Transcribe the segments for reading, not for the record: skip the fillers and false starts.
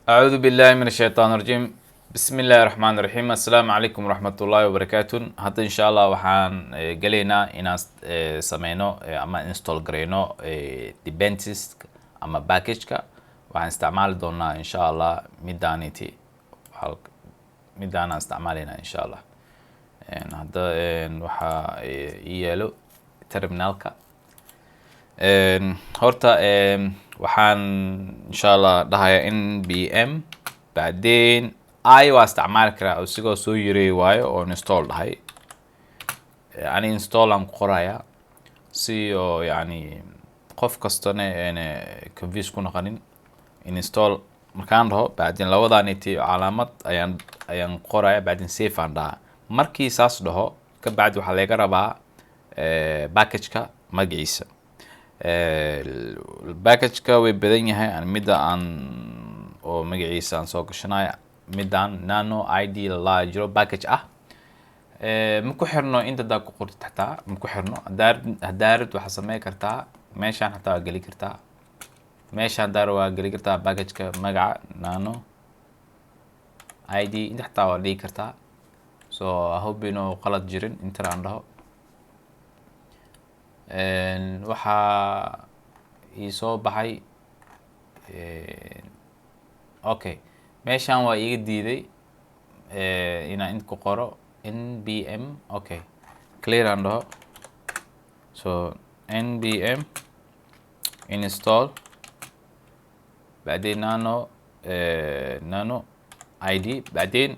أعوذ بالله من الشيطان الرجيم. بسم الله الرحمن الرحيم. السلام عليكم ورحمة الله وبركاته. هذا إن شاء الله وحان قلينا إن سمينو أما install قرينو dependencies أما package كا وحان استعمال دونا إن شاء الله ميدانيتي ميدانا استعمالنا إن شاء الله. هذا وحا يلو terminal كا horta waxaan insha allah dhahayaa npm بعدين waa isticmaali karaa isigoo soo yareey waayo oo install dhahay ani install aan ku qorayaa si oo yani qof kastana confuse ku noqonin install markaan dhaho بعدين labadaaniti calaamad ayaan qorayaa بعدين save aan dhahaa markii saas dhaho ka bacdi waxaa laga rabaa package-ka magaciisa package-ka way badan yahay midda aan oo magaciisa aan soo gashanayo midaan nano id la jiro package ah ma ku xirno inta daa ku qorto xataa ma ku xirno hadaarid waxa sameey kartaa meeshaan xataa gali kartaa meeshaan daar waa gali kartaa package-ka magaca nano id inta xataa waa dhigi kartaa so I hope inuu qalad jirin inta aan dhaho waxaa ii soo baxay okay meeshaan waa iga diiday inaan inta ku qoro npm okay clear aan dhaho so npm install بعدين nano id بعدين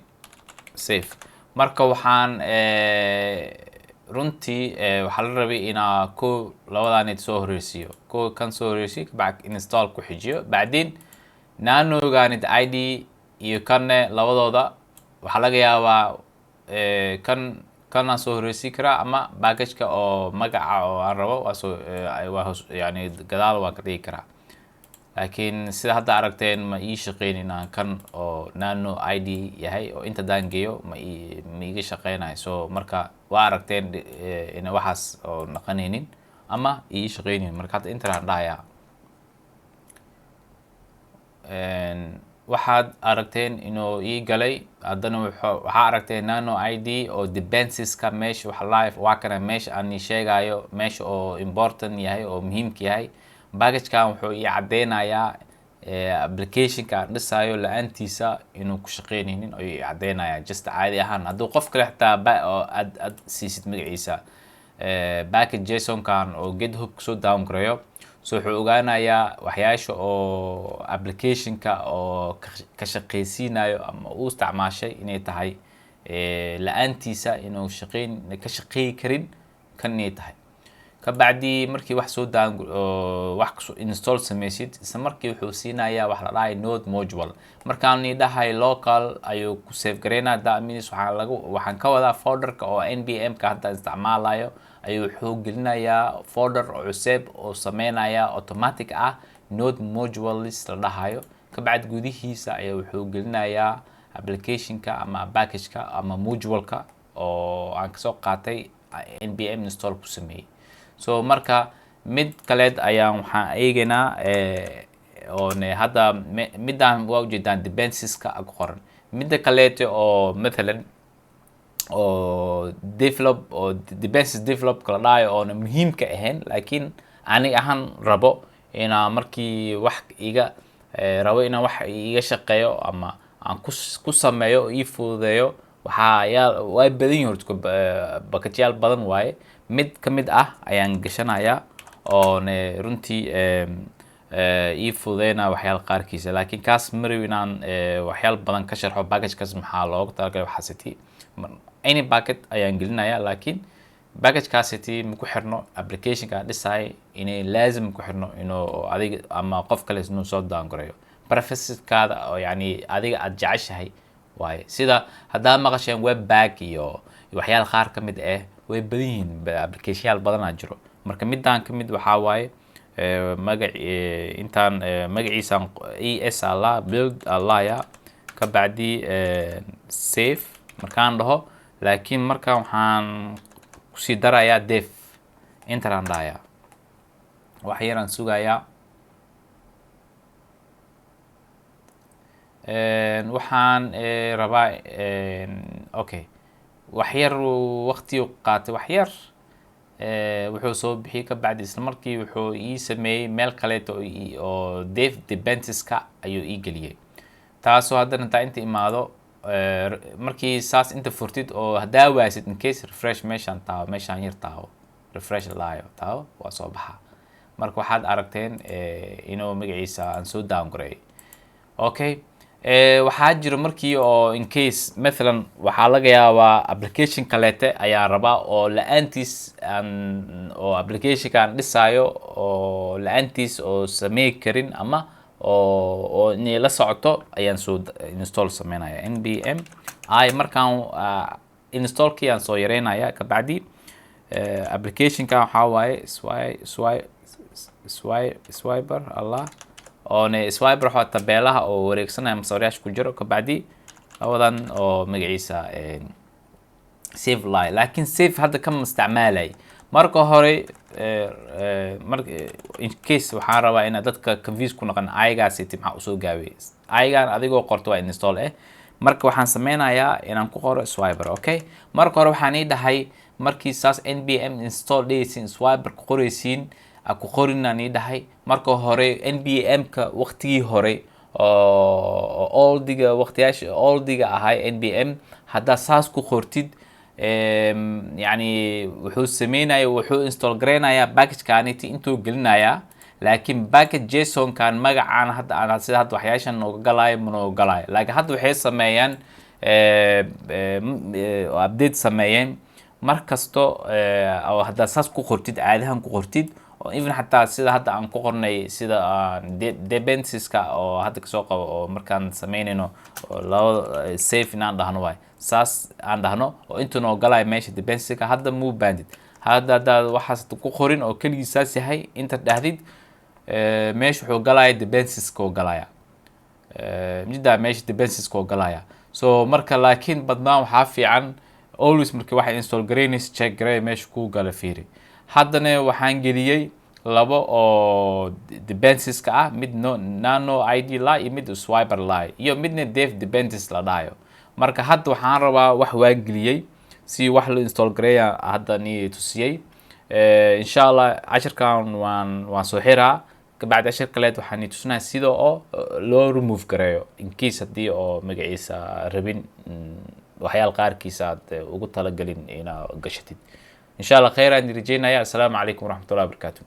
save marka waxaan runtii waxaa la rabay inaa ko labadaanid soo horeysiyo ko kan soo horeysiyo kabacdi install ku xijiyo بعدين nanoganid id iyo kanne labadooda waxaa laga yaabaa kanaan soo horeysiin karaa ama package-ka oo magaca oo aan rabo waa yani gadaal waan ka dhigi karaa laakiin sida hadda aragteen ma ii shaqeynin aan kan oo nano id yahay oo inta daan geeyo ma iiga shaqeynayo so marka waa aragteen in waxaas oo naqanaynin ama ii shaqeynin marka hadda inta aan dhahayaa waxaad aragteen inuu ii galay haddana waxaa aragteen nano id oo dependencies-ka meesha wax live waa kana meesha aan sheegayo meesha oo important yahay oo muhiimka yahay package-kan wuxuu ii cadeynayaa application-ka aan dhisayo la-aantiisa inuu ku shaqeynaynin oo ii cadeynayaa just caadi ahaan hadduu qof kale xitaa aad siisid magaciisa package json-kan oo github kusoo down gareeyo so wuxuu ogaanayaa waxyaasha oo application-ka oo ka shaqeysiinayo ama uu isticmaashay inay tahay la-aantiisa inuu ka shaqeey karin kan inay tahay kabacdi markii wax soo daan wax install sameysid isla markii wuxuu siinayaa wax la dhahay node module markaan dhahay local ayuu ku save gareynaa that means waxaan ka wadaa folder-ka oo npm-ka hadda isticmaalayo ayuu wuxuu gelinayaa folder cusub oo sameynaya automatic ah node modules la dhahayo kabacdi gudihiisa ayaa wuxuu gelinayaa application-ka ama package-ka ama module-ka oo aan kasoo qaatay npm install ku sameeyay so marka mid kaleed ayaan waxaan eegaynaa oo hadda midaan waa ujeedaan dependencies-ka ku qoran midda kaleete oo mathalan oo develop oo dependencies develop kala dhahayo oona muhiimka ahayn laakiin aniga ahaan rabo inaa markii wax rabo inaan wax iga shaqeeyo ama aan ku sameeyo ii fududeeyo waa badan yihiin horta package-yaal badan waaye mid ka mid ah ayaan gashanayaa oo runtii ii fududeynaa waxyaal qaarkiisa laakiin kaas mari inaan waxyaal badan ka sharxo package-kaas maxaa loogu talagalay waxaasiti any packet ayaan gelinayaa laakiin package-kaasiti ma ku xirno application-ka aan dhisahay inay laazim ku xirno inuu adiga ama qof kale inuu soo down gareeyo preference-kaada oo yani adiga aad jeceshahay waaye sida haddaa maqasheen webpack iyo waxyaal qaar ka mid ah way badan yihiin application-yaal badanaa jiro marka midaan ka mid waxaa waaye intaan magaciisaan es alla build allaya ka bacdi save markaan dhaho laakiin markaan waxaan kusii darayaa def intaan dhahayaa wax yaraan sugayaa waxaan rabaa okay wax yar waqti qaatay wax yar wuxuu soo bixiyay ka bacdi isla markii wuxuu ii sameeyey meel kaleeto oo Dave Debentis-ka ayuu ii geliyey taasoo haddana intaa inta imaado markii saas inta furtid oo haddaa waasid in case refresh meeshaan taabo meeshaan yar taabo refresh laayo taabo waa soo baxaa marka waxaad aragteen inuu magaciisa aan soo downgrade okay waxaa jiro markii oo in case مثلا waxaa laga yaabaa application kaleete ayaa rabaa oo la-aantiis oo applicationka aan dhisaayo oo la-aantiis oo samey karin ama oo inay la socoto ayaan soo install sameynaya npm ay markaan installkii aan soo yareynaya ka bacdi applicationka waxaa waaye swiper allah oone swiper waxaa tabeelaha oo wareegsanaya masawiryaasha ku jiro ka bacdi labadan oo magaciisa save line laakiin save hadda kama isticmaalay marka hore in case waxaan rabaa inaad dadka confuse ku noqon ayagaasi maxaa usoo gaabiyey ayagaan adigoo qorto waa install marka waxaan sameynayaa inaan ku qoro swiper okay marka hore waxaan ii dhahay markii saas npm install dhaysiin swiper ku qoraysiin ku qorinaan ii dhahay marka hore npm-ka waqtigii hore oo oldiga waqtiyaasha oldiga ahay npm haddaa saas ku qortid يعني wuxuu sameynaya wuxuu install gareynaya package-kaaniti intuu gelinayaa laakiin package json kan magacaan hadda aan sida hadda waxyaashan nooga galaayo ma nooga galaayo laakiin hadda waxay sameeyaan update sameeyeen mar kasto oo hadda saas ku qortid caadahan ku qortid oo even xataa sida hadda aan ku qornay sida dependencies-ka oo hadda kasoo qabo oo markaan sameynayno laba safe inaan dhahno waay saas aan dhahno oo intuu noo galaayo meesha dependency-ka hadda muu bandid hadda waxaas ku qorin oo keligii saas yahay inta dhahdid meesha wuxuu galaya dependencies-ka oo galaya midda meesha dependencies-ka oo galaya so marka laakiin badnaan waxaa fiican always markii waxa install gareynaysa check garee meesha ku gala fiiri haddana waxaan geliyey labo oo dependencies-ka ah mid nano id la iyo mid swiper la iyo midna dave dependencies la dhahayo marka hadda waxaan rabaa wax waa geliyey si wax la install gareeya hadda ni tusiyey insha Allah cashirkan waan soo xiraa kabacdi cashir kaleed waxaan ni tusnaa sida oo loo remove gareeyo in case hadii oo magaciisa rabin waxyaal qaarkiisa aad ugu talagalin inaad gashatid إن شاء الله خير. أنا رجينا. السلام عليكم ورحمة الله وبركاته.